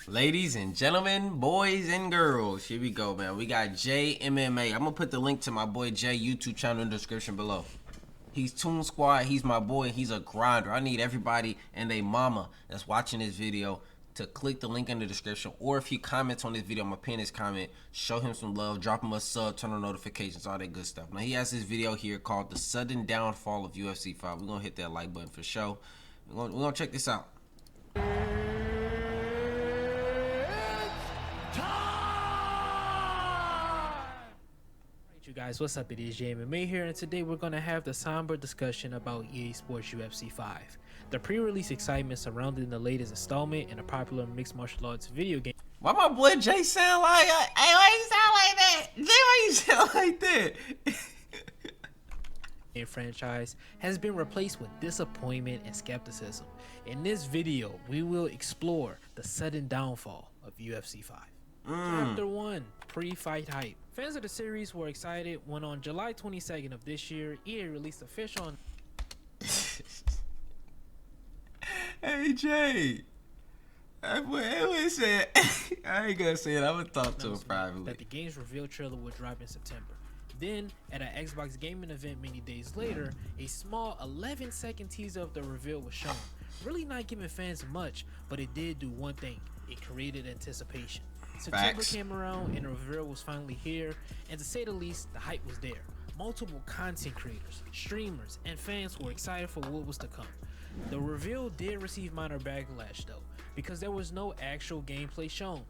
Ladies and gentlemen, boys and girls, here we go, man. We got Jay MMA. I'm gonna put the link to my boy Jay YouTube channel in the description below. He's Toon Squad. He's my boy. He's a grinder. I need everybody and their mama that's watching this video to click the link in the description, or if he comments on this video, I'm gonna pin his comment, show him some love, drop him a sub, turn on notifications, all that good stuff. Now he has this video here called The Sudden Downfall of UFC 5. We're gonna hit that like button for sure. We're gonna check this out. You guys, what's up? It is JMMA here, and today we're gonna have the somber discussion about EA Sports UFC 5. The pre-release excitement surrounding the latest installment in a popular mixed martial arts video game. Why my boy Jay sound like hey, why you sound like that? Jay, why you sound like that? And franchise has been replaced with disappointment and skepticism. In this video, we will explore the sudden downfall of UFC 5. Chapter 1, Prefight Hype. Fans of the series were excited when on July 22nd of this year, EA released official Hey Jay, I said I ain't gonna say it. I'm gonna talk to him privately. That the game's reveal trailer would drop in September. Then, at an Xbox gaming event many days later, a small 11-second teaser of the reveal was shown. Really not giving fans much, but it did do one thing: it created anticipation. September came around and the reveal was finally here, and to say the least, the hype was there. Multiple content creators, streamers, and fans were excited for what was to come. The reveal did receive minor backlash though, because there was no actual gameplay shown.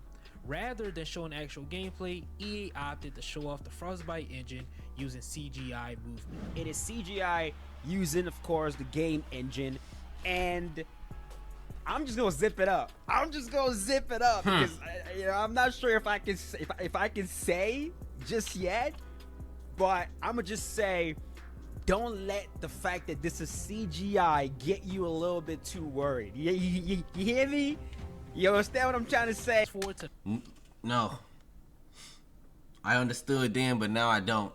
Rather than showing actual gameplay, EA opted to show off the Frostbite engine using CGI movement. It is CGI using, of course, the game engine, and I'm just gonna zip it up. Because I'm not sure if I can say just yet, but I'm gonna just say, don't let the fact that this is CGI get you a little bit too worried. You hear me? You understand what I'm trying to say? No. I understood then, but now I don't.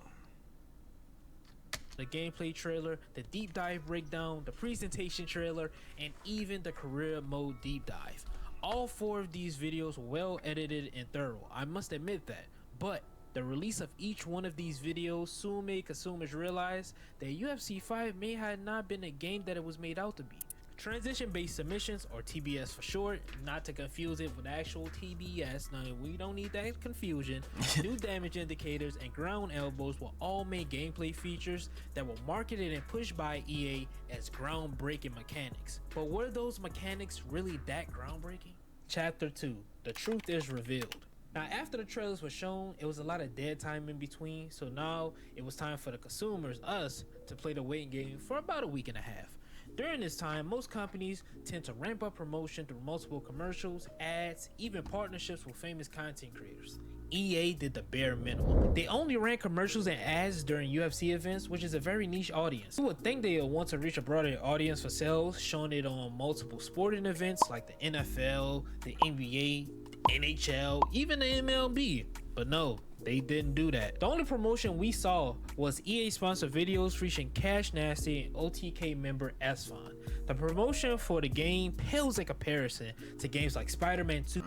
The gameplay trailer, the deep dive breakdown, the presentation trailer, and even the career mode deep dive. All 4 of these videos were well edited and thorough, I must admit that. But the release of each one of these videos soon made consumers realize that UFC 5 may have not been a game that it was made out to be. Transition-based submissions, or TBS for short, not to confuse it with actual TBS, now we don't need that confusion. New damage indicators and ground elbows were all main gameplay features that were marketed and pushed by EA as groundbreaking mechanics. But were those mechanics really that groundbreaking? Chapter 2, the truth is revealed. Now, after the trailers were shown, it was a lot of dead time in between, so now it was time for the consumers, us, to play the waiting game for about a week and a half. During this time, most companies tend to ramp up promotion through multiple commercials, ads, even partnerships with famous content creators. EA did the bare minimum. They only ran commercials and ads during UFC events, which is a very niche audience. You would think they would want to reach a broader audience for sales, showing it on multiple sporting events like the NFL, the NBA, NHL, even the MLB. But no, they didn't do that. The only promotion we saw was EA sponsored videos featuring Cash Nasty and OTK member Esfon. The promotion for the game pales in comparison to games like Spider-Man 2.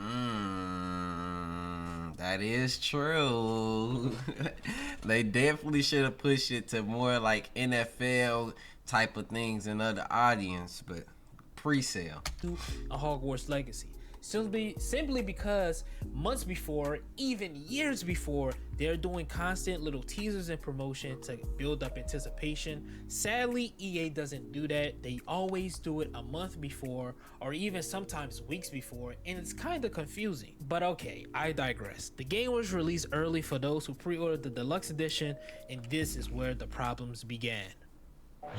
That is true. They definitely should have pushed it to more like NFL type of things and other audience, but pre-sale. A Hogwarts Legacy. Simply because months before, even years before, they're doing constant little teasers and promotion to build up anticipation. Sadly, EA doesn't do that. They always do it a month before, or even sometimes weeks before, and it's kind of confusing. But okay, I digress. The game was released early for those who pre-ordered the deluxe edition, and this is where the problems began.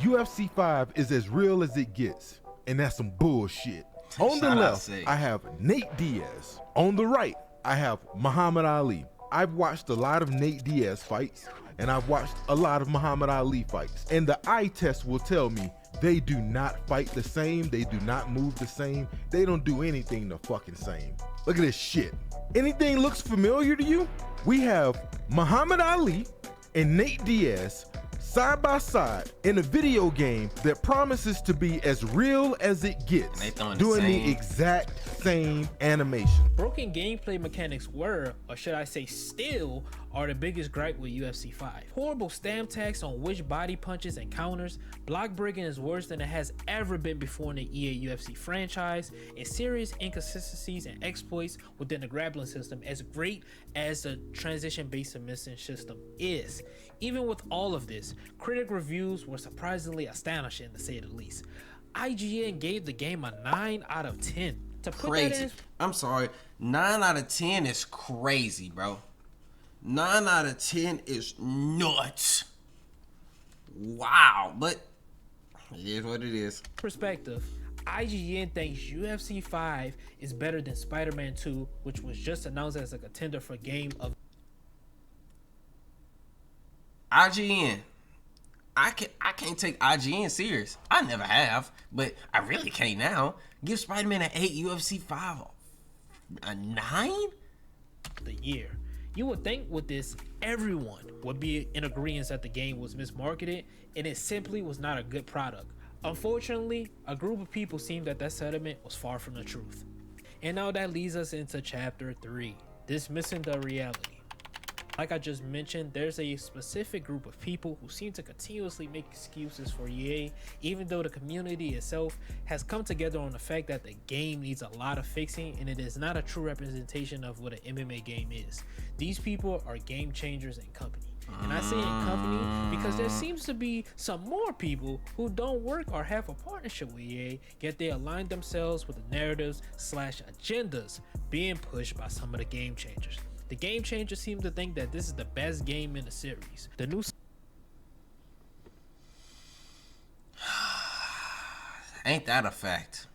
UFC 5 is as real as it gets, and that's some bullshit. On the left, I have Nate Diaz. On the right, I have Muhammad Ali. I've watched a lot of Nate Diaz fights, and I've watched a lot of Muhammad Ali fights. And the eye test will tell me they do not fight the same, they do not move the same, they don't do anything the fucking same. Look at this shit. Anything looks familiar to you? We have Muhammad Ali and Nate Diaz side by side in a video game that promises to be as real as it gets, doing the exact same animation. Broken gameplay mechanics were, or should I say still, are the biggest gripe with UFC 5. Horrible stamp tags on which body punches and counters, block breaking is worse than it has ever been before in the EA UFC franchise, and serious inconsistencies and exploits within the grappling system, as great as the transition-based submission system is. Even with all of this, critic reviews were surprisingly astonishing to say the least. IGN gave the game a 9 out of 10. To put Crazy. that in, I'm sorry. 9 out of 10 is crazy, bro. 9 out of 10 is nuts. Wow. But it is what it is. perspective, IGN thinks UFC 5 is better than Spider-Man 2, which was just announced as a contender for Game of IGN. I can't take IGN serious. I never have, but I really can't now. Give Spider-Man an 8, UFC 5 a 9? the year. You would think with this, everyone would be in agreement that the game was mismarketed and it simply was not a good product. Unfortunately, a group of people seemed that sentiment was far from the truth. And now that leads us into chapter 3, dismissing the reality. Like I just mentioned, there's a specific group of people who seem to continuously make excuses for EA, even though the community itself has come together on the fact that the game needs a lot of fixing and it is not a true representation of what an MMA game is. These people are game changers in company. And I say in company because there seems to be some more people who don't work or have a partnership with EA, yet they align themselves with the narratives / agendas being pushed by some of the game changers. The game changers seem to think that this is the best game in the series. The new Ain't that a fact?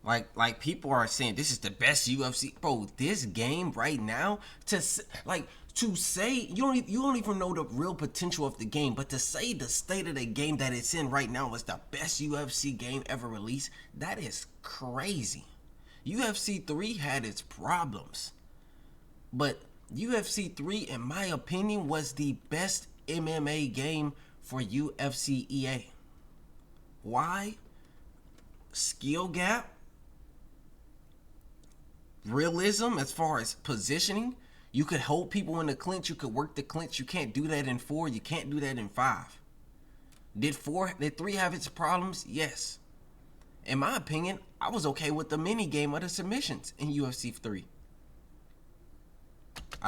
Like people are saying this is the best UFC, bro. This game right now, to say you don't even know the real potential of the game, but to say the state of the game that it's in right now is the best UFC game ever released, that is crazy. UFC 3 had its problems, but UFC 3, in my opinion, was the best MMA game for UFC EA. Why? Skill gap, realism as far as positioning. You could hold people in the clinch, you could work the clinch. You can't do that in 4, you can't do that in 5. Did 3 have its problems? Yes. In my opinion, I was okay with the mini game of the submissions in UFC 3.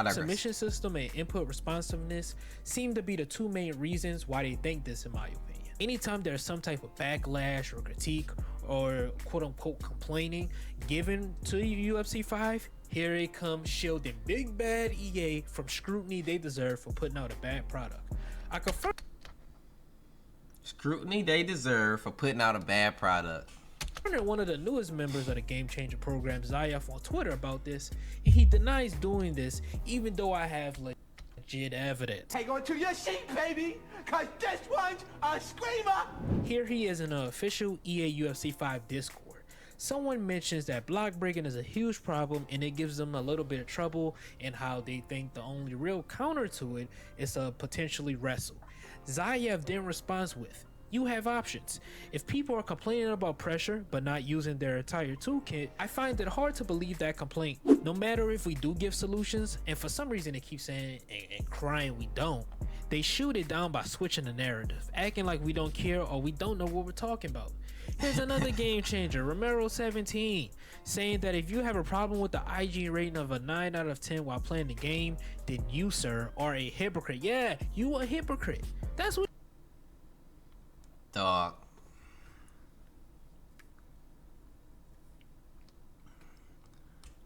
submission system and input responsiveness seem to be the two main reasons why they think this, in my opinion. Anytime there's some type of backlash or critique or quote-unquote complaining given to UFC 5, here it comes shielding big bad EA from scrutiny they deserve for putting out a bad product. I confirm Scrutiny they deserve for putting out a bad product. one of the newest members of the Game Changer program, Zayef, on Twitter about this, and he denies doing this even though I have legit evidence. Hang on to your seat, baby, cause this one's a screamer! Here he is in an official EA UFC 5 Discord. Someone mentions that block breaking is a huge problem and it gives them a little bit of trouble, and how they think the only real counter to it is to potentially wrestle. Zayev then responds with, "You have options. If people are complaining about pressure but not using their entire toolkit, I find it hard to believe that complaint. No matter if we do give solutions, and for some reason they keep saying and crying we don't, they shoot it down by switching the narrative, acting like we don't care or we don't know what we're talking about." Here's another game changer, Romero17, saying that if you have a problem with the IG rating of a 9 out of 10 while playing the game, then you, sir, are a hypocrite. Yeah, you a hypocrite. That's what. Dog.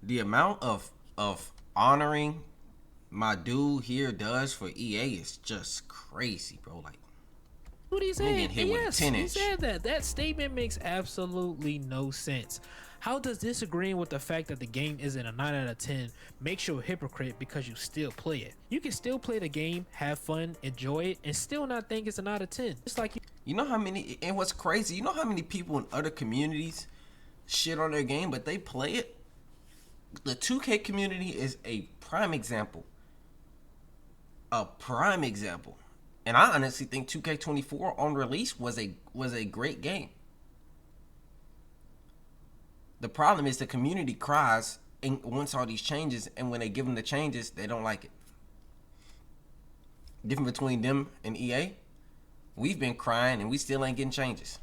The amount of honoring my dude here does for EA is just crazy, bro. Like, What he said, getting hit and with a yes, 10 he inch. said that. That statement makes absolutely no sense. How does disagreeing with the fact that the game isn't a 9 out of 10 makes you a hypocrite because you still play it? You can still play the game, have fun, enjoy it, and still not think it's an out of 10. It's like you know how many, and what's crazy, you know how many people in other communities shit on their game, but they play it? The 2K community is a prime example. A prime example. And I honestly think 2K24 on release was a great game. The problem is the community cries and wants all these changes, and when they give them the changes, they don't like it. Difference between them and EA, we've been crying and we still ain't getting changes.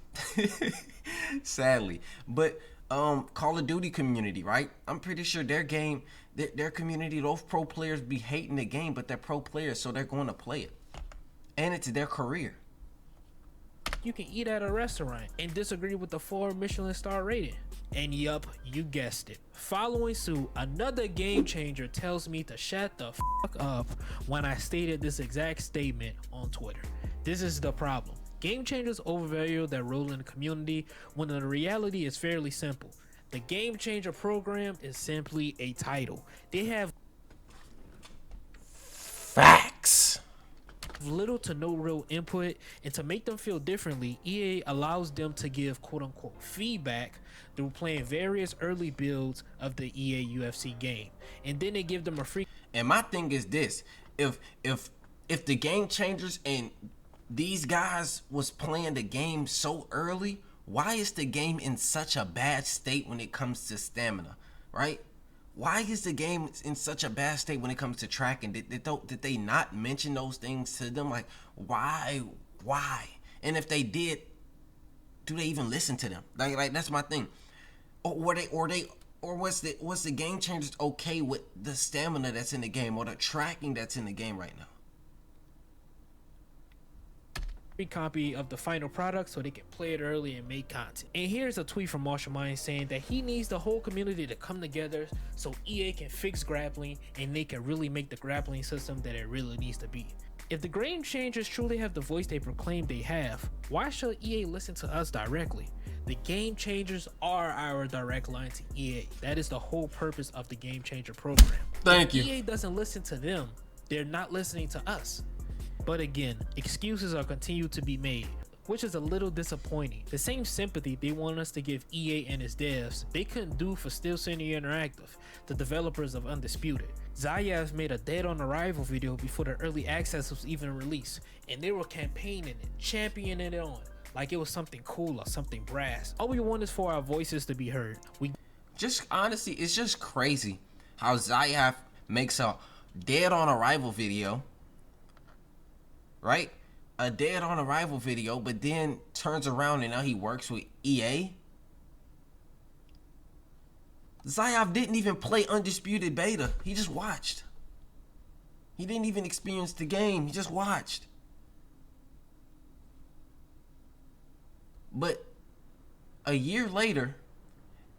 Sadly. But Call of Duty community, right? I'm pretty sure their game, their community, those pro players be hating the game, but they're pro players, so they're going to play it. And it's their career. You can eat at a restaurant and disagree with the 4 Michelin star rating. And yup, you guessed it. Following suit, another game changer tells me to shut the fuck up when I stated this exact statement on Twitter. This is the problem. Game changers overvalue their role in the community when the reality is fairly simple. The Game Changer program is simply a title. They have facts. Little to no real input, and to make them feel differently, EA allows them to give quote-unquote feedback through playing various early builds of the EA UFC game, and then they give them a free. And my thing is this: if the Game Changers and these guys was playing the game so early, why is the game in such a bad state when it comes to stamina, right? Why is the game in such a bad state when it comes to tracking? Did they not mention those things to them? Like, why? And if they did, do they even listen to them? Like that's my thing. Or was the Game Changers okay with the stamina that's in the game or the tracking that's in the game right now? Copy of the final product so they can play it early and make content. And here's a tweet from Marshall Mind saying that he needs the whole community to come together so EA can fix grappling and they can really make the grappling system that it really needs to be. If the Game Changers truly have the voice they proclaim they have, why should EA listen to us directly? The Game Changers are our direct line to EA. That is the whole purpose of the Game Changer program. Thank you. If EA doesn't listen to them, they're not listening to us. But again, excuses are continued to be made, which is a little disappointing. The same sympathy they want us to give EA and its devs, they couldn't do for Steel City Interactive, the developers of Undisputed. Zayav made a Dead on Arrival video before the early access was even released, and they were campaigning it, championing it on, like it was something cool or something brass. All we want is for our voices to be heard. Just honestly, it's just crazy how Zayav makes a Dead on Arrival video, right? A Dead on Arrival video, but then turns around and now he works with EA. Zayav didn't even play Undisputed Beta. He just watched. He didn't even experience the game. He just watched. But a year later,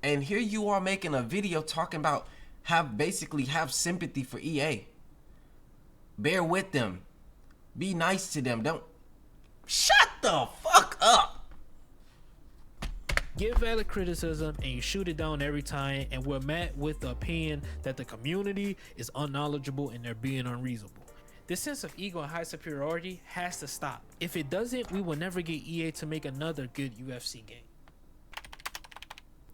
and here you are making a video talking about have sympathy for EA. Bear with them. Be nice to them. Don't shut the fuck up. Give valid criticism and you shoot it down every time, and we're met with the opinion that the community is unknowledgeable and they're being unreasonable. This sense of ego and high superiority has to stop. If it doesn't, we will never get EA to make another good UFC game.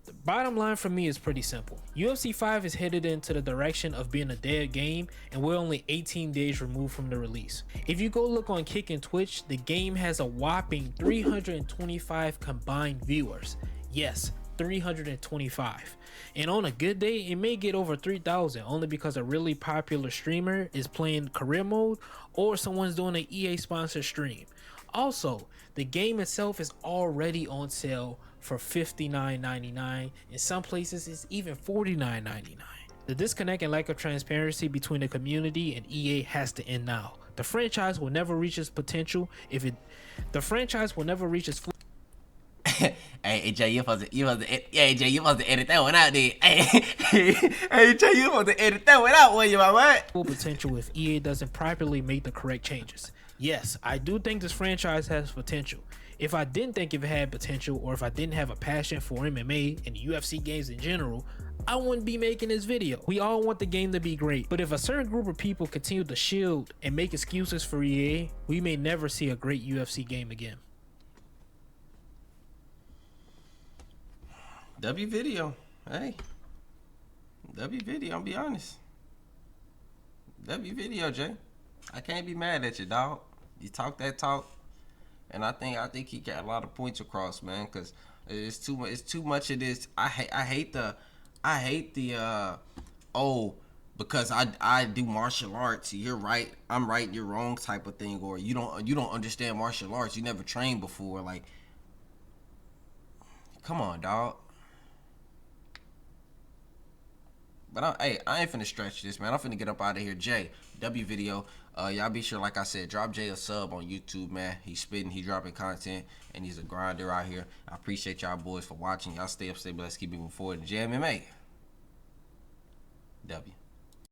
The bottom line for me is pretty simple. UFC 5 is headed into the direction of being a dead game, and we're only 18 days removed from the release. If you go look on Kick and Twitch, the game has a whopping 325 combined viewers. Yes, 325. And on a good day, it may get over 3,000 only because a really popular streamer is playing career mode or someone's doing an EA sponsored stream. Also, the game itself is already on sale for $59.99. In some places, it's even $49.99. The disconnect and lack of transparency between the community and EA has to end now. The franchise will never reach its potential the franchise will never reach its full. Hey Jay, you supposed to edit that one out, dude. Hey Jay, you supposed to edit that one out, will you, my man? Full potential if EA doesn't properly make the correct changes. Yes, I do think this franchise has potential. If I didn't think it had potential, or if I didn't have a passion for MMA and UFC games in general, I wouldn't be making this video. We all want the game to be great, but if a certain group of people continue to shield and make excuses for EA, we may never see a great UFC game again. W video, hey. W video, I'll be honest. W video, Jay. I can't be mad at you, dog. You talk that talk, and I think he got a lot of points across, man. Cause It's too much. It's too much of this. I hate the oh, because I do martial arts. You're right. I'm right. You're wrong type of thing. Or you don't understand martial arts. You never trained before. Like, come on, dog. But I ain't finna stretch this, man. I'm finna get up out of here. Jay, W video. Y'all be sure, like I said, drop Jay a sub on YouTube, man. He's spitting, he dropping content, and he's a grinder out here. I appreciate y'all boys for watching. Y'all stay up, stay blessed, keep moving forward. JMMA. W.